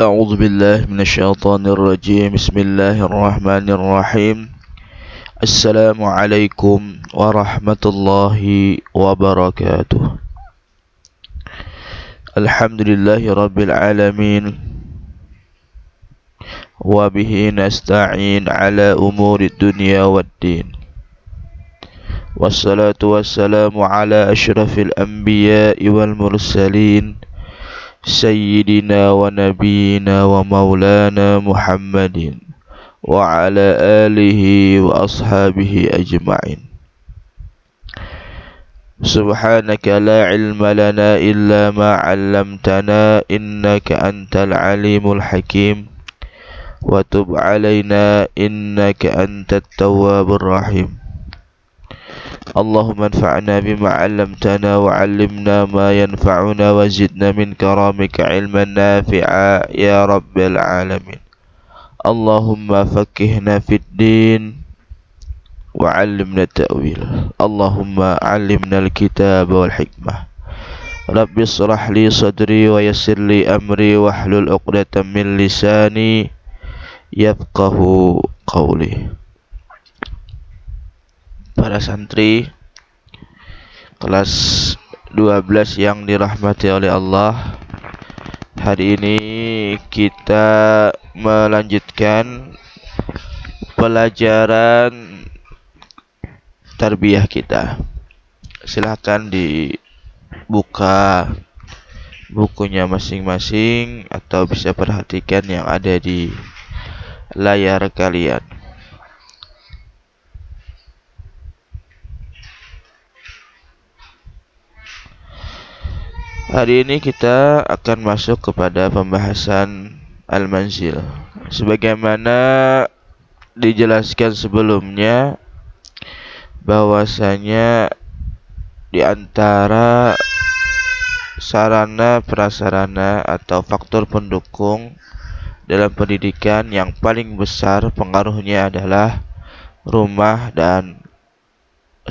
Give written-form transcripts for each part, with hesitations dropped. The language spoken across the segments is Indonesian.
أعوذ بالله من الشيطان الرجيم بسم الله الرحمن الرحيم السلام عليكم ورحمة الله وبركاته الحمد لله رب العالمين وبه نستعين على أمور الدنيا والدين والصلاة والسلام على أشرف الأنبياء والمرسلين سيدنا ونبينا ومولانا محمد وعلى آله وأصحابه أجمعين سبحانك لا علم لنا إلا ما علمتنا إنك أنت العليم الحكيم وتب علينا إنك أنت التواب الرحيم اللهم انفعنا بما علمتنا وعلمنا ما ينفعنا وزدنا من كرامك علما نافعا يا رب العالمين اللهم فقهنا في الدين وعلمنا التأويل اللهم علمنا الكتاب والحكمة رب اشرح لي صدري ويسر لي أمري واحلل عقدة من لساني يفقه قولي. Para santri kelas 12 yang dirahmati oleh Allah, hari ini kita melanjutkan pelajaran tarbiyah kita. Silahkan dibuka bukunya masing-masing atau bisa perhatikan yang ada di layar kalian. Hari ini kita akan masuk kepada pembahasan al-manzil. Sebagaimana dijelaskan sebelumnya, bahwasanya di antara sarana prasarana atau faktor pendukung dalam pendidikan yang paling besar pengaruhnya adalah rumah dan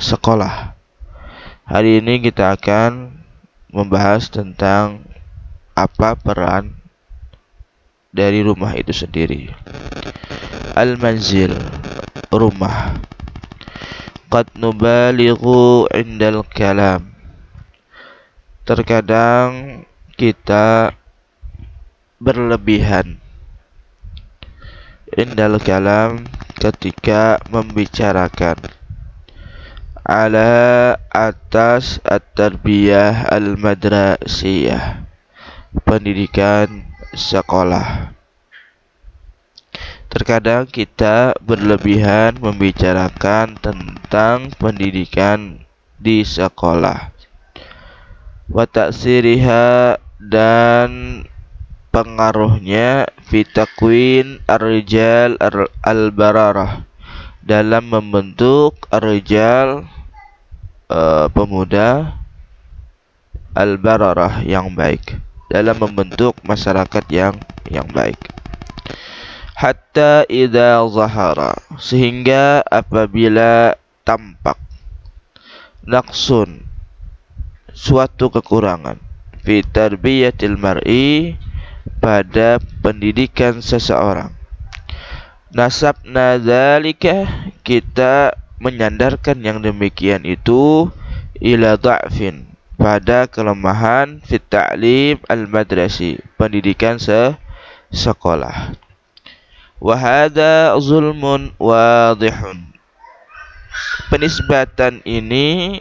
sekolah. Hari ini kita akan membahas tentang apa peran dari rumah itu sendiri. Al-manzil, rumah. Qad nubalighu indal kalam. Terkadang kita berlebihan indal kalam ketika membicarakan ala atas at-tarbiyah al-madrasiyah, pendidikan sekolah. Terkadang kita berlebihan membicarakan tentang pendidikan di sekolah, wa ta'siriha, dan pengaruhnya fi takwin ar-rijal al-bararah, dalam membentuk ar-rijal, pemuda al-bararah yang baik, dalam membentuk masyarakat yang baik. Hatta idza zahara, sehingga apabila tampak naqsun, suatu kekurangan, fi tarbiyatil mar'i, pada pendidikan seseorang, nasabna dzalika, kita menyandarkan yang demikian itu ila dha'fin, pada kelemahan fit ta'lim al-madrasi, pendidikan sekolah. Wa hadza zulmun wadihun, penisbatan ini,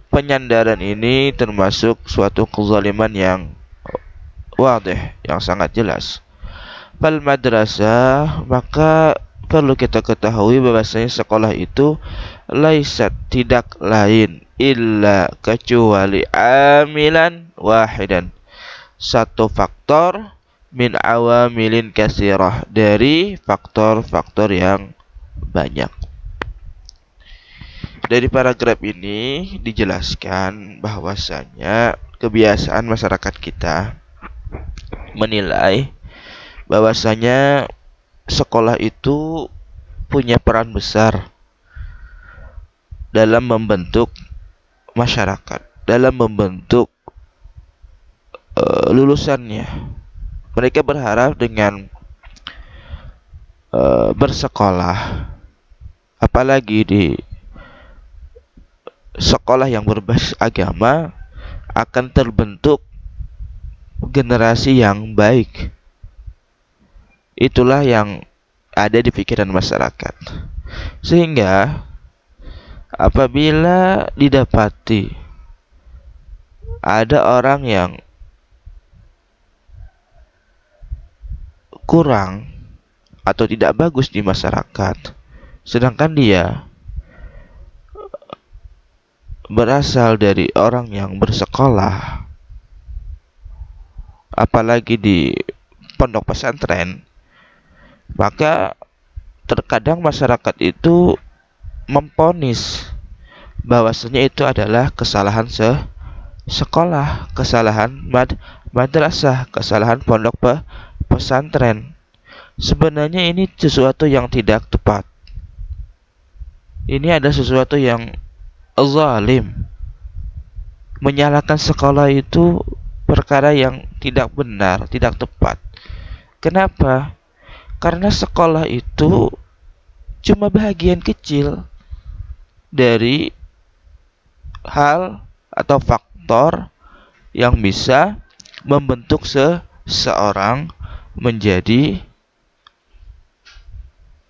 penyandaran ini termasuk suatu kezaliman yang wadih, yang sangat jelas. Fal madrasah, maka perlu kita ketahui bahwasanya sekolah itu laisat, tidak lain, illa, kecuali amilan wahidan, satu faktor, min awamilin katsirah, dari faktor-faktor yang banyak. Dari paragraf ini dijelaskan bahwasanya kebiasaan masyarakat kita menilai bahwasanya sekolah itu punya peran besar dalam membentuk masyarakat, dalam membentuk lulusannya. Mereka berharap dengan bersekolah, apalagi di sekolah yang berbasis agama, akan terbentuk generasi yang baik. Itulah yang ada di pikiran masyarakat. Sehingga apabila didapati ada orang yang kurang atau tidak bagus di masyarakat, sedangkan dia berasal dari orang yang bersekolah, apalagi di pondok pesantren, maka terkadang masyarakat itu memponis bahwasanya itu adalah kesalahan sekolah, kesalahan madrasah, kesalahan pondok pesantren. Sebenarnya ini sesuatu yang tidak tepat. Ini adalah sesuatu yang zalim. Menyalahkan sekolah itu perkara yang tidak benar, tidak tepat. Kenapa? Karena sekolah itu cuma bahagian kecil dari hal atau faktor yang bisa membentuk seseorang menjadi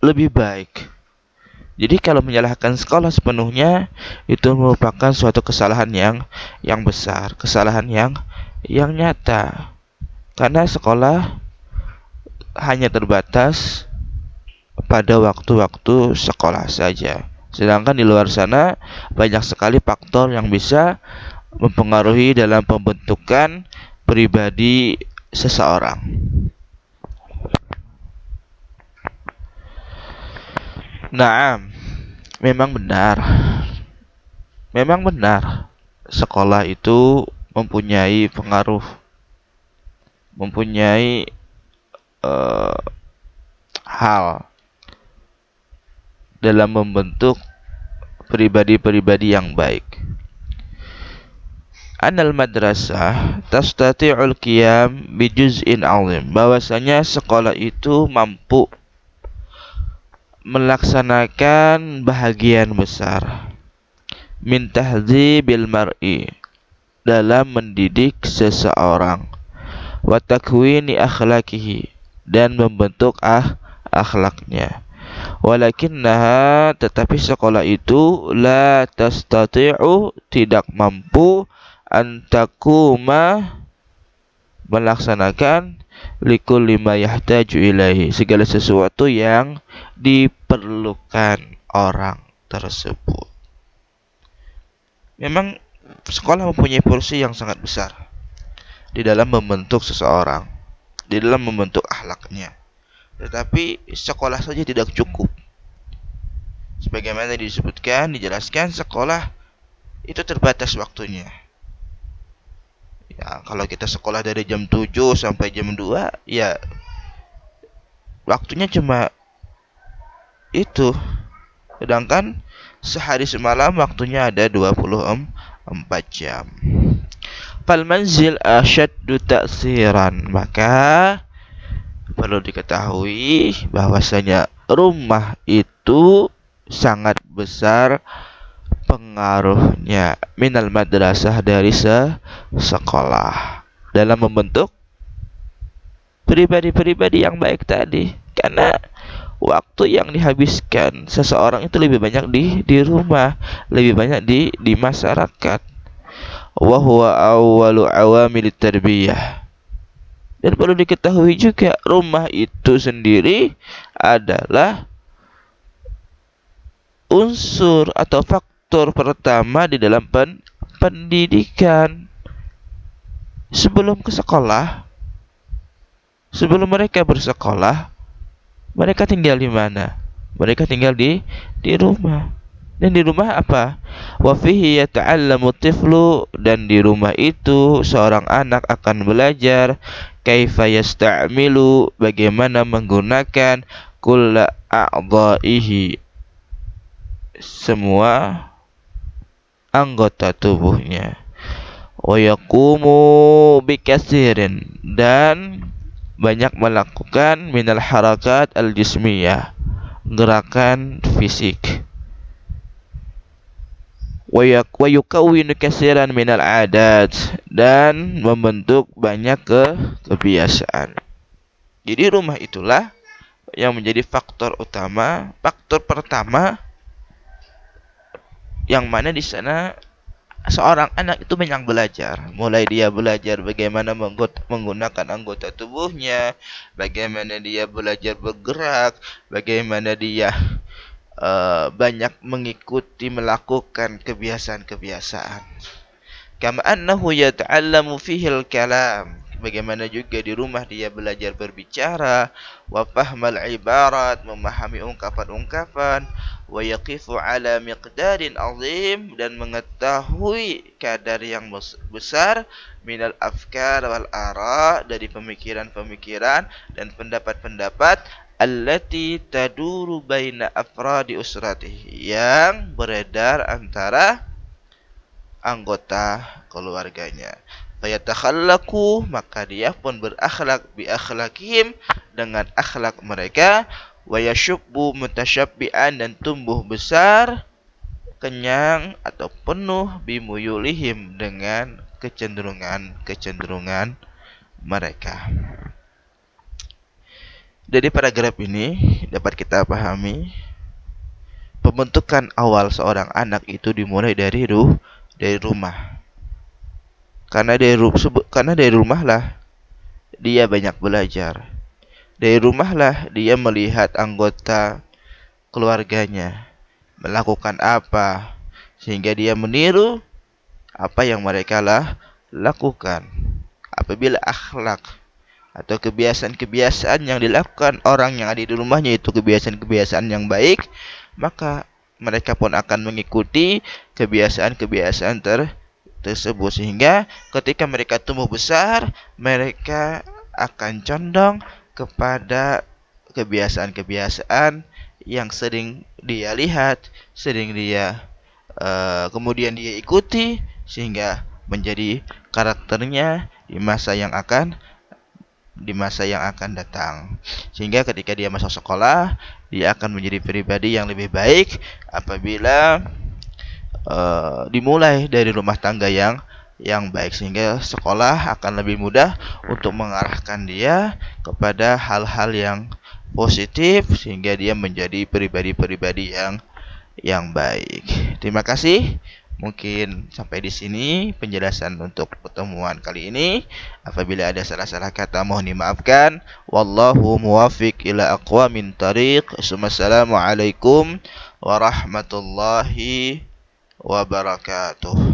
lebih baik. Jadi kalau menyalahkan sekolah sepenuhnya itu merupakan suatu kesalahan yang besar, kesalahan yang nyata. Karena sekolah hanya terbatas pada waktu-waktu sekolah saja. Sedangkan di luar sana banyak sekali faktor yang bisa mempengaruhi dalam pembentukan pribadi seseorang. Nah, memang benar. Memang benar. Sekolah itu mempunyai pengaruh, mempunyai hal dalam membentuk pribadi-pribadi yang baik. Anal madrasah tastati'ul qiyam bi juz'in 'azim, bahwasanya sekolah itu mampu melaksanakan bahagian besar min tahdzibil mar'i, dalam mendidik seseorang, wa takwini akhlaqihi, dan membentuk akhlaknya. Walakinnaha, tetapi sekolah itu la tastati'u, tidak mampu antakuma, melaksanakan likulli ma yahtaju ilaihi, segala sesuatu yang diperlukan orang tersebut. Memang sekolah mempunyai porsi yang sangat besar di dalam membentuk seseorang, di dalam membentuk akhlaknya. Tetapi sekolah saja tidak cukup. Sebagaimana disebutkan, dijelaskan, sekolah itu terbatas waktunya. Ya, kalau kita sekolah dari jam 7 sampai jam 2, ya waktunya cuma itu. Sedangkan sehari semalam waktunya ada 24 jam. Fal manzil asyaddu ta'siran, maka perlu diketahui bahwasanya rumah itu sangat besar pengaruhnya minal madrasah, dari sekolah, dalam membentuk pribadi-pribadi yang baik tadi. Karena waktu yang dihabiskan seseorang itu lebih banyak di rumah, lebih banyak di masyarakat. Wa huwa awwalu awamilit tarbiyah. Dan perlu diketahui juga, rumah itu sendiri adalah unsur atau faktor pertama di dalam pendidikan. Sebelum ke sekolah, sebelum mereka bersekolah, mereka tinggal di mana? Mereka tinggal di rumah. Dan di rumah apa? Wa fihi yata'allamu tiflu, dan di rumah itu seorang anak akan belajar kaifa yasta'milu, bagaimana menggunakan kulla a'dha'ihi, semua anggota tubuhnya. Wa yaqumu bikasirin, dan banyak melakukan minal harakat al-jismiyah, gerakan fisik. Wa yukawwinu katsiran minal adat, dan membentuk banyak kebiasaan. Jadi rumah itulah yang menjadi faktor utama, faktor pertama yang mana di sana seorang anak itu banyak belajar. Mulai dia belajar bagaimana menggunakan anggota tubuhnya, bagaimana dia belajar bergerak, bagaimana dia banyak mengikuti melakukan kebiasaan-kebiasaan. Kama annahu yata'allamu fihil kalam. Bagaimana juga di rumah dia belajar berbicara, wa fahmal ibarat, memahami ungkapan-ungkapan, wa yaqifu ala miqdarin azim, dan mengetahui kadar yang besar minal afkar wal ara, dari pemikiran-pemikiran dan pendapat-pendapat allati taduru baina afradi usratihi, yang beredar antara anggota keluarganya. Fayatakhallaku, maka dia pun berakhlak bi akhlakihim, dengan akhlak mereka, wa yashubbu mutasyabbi'an, dan tumbuh besar kenyang atau penuh bimuyulihim, dengan kecenderungan mereka. Dari paragraf ini dapat kita pahami pembentukan awal seorang anak itu dimulai dari rumah. Karena dari rumahlah dia banyak belajar. Dari rumahlah dia melihat anggota keluarganya melakukan apa, sehingga dia meniru apa yang mereka lakukan. Apabila akhlak atau kebiasaan-kebiasaan yang dilakukan orang yang ada di rumahnya itu kebiasaan-kebiasaan yang baik, maka mereka pun akan mengikuti kebiasaan-kebiasaan tersebut, sehingga ketika mereka tumbuh besar, mereka akan condong kepada kebiasaan-kebiasaan yang sering dia lihat, sering dia kemudian dia ikuti, sehingga menjadi karakternya di masa yang akan datang. Sehingga ketika dia masuk sekolah, dia akan menjadi pribadi yang lebih baik apabila dimulai dari rumah tangga yang baik, sehingga sekolah akan lebih mudah untuk mengarahkan dia kepada hal-hal yang positif, sehingga dia menjadi pribadi-pribadi yang baik. Terima kasih. Mungkin sampai di sini penjelasan untuk pertemuan kali ini. Apabila ada salah-salah kata mohon dimaafkan. Wallahu muwaffiq ila aqwamin thariq. Assalamualaikum warahmatullahi wabarakatuh.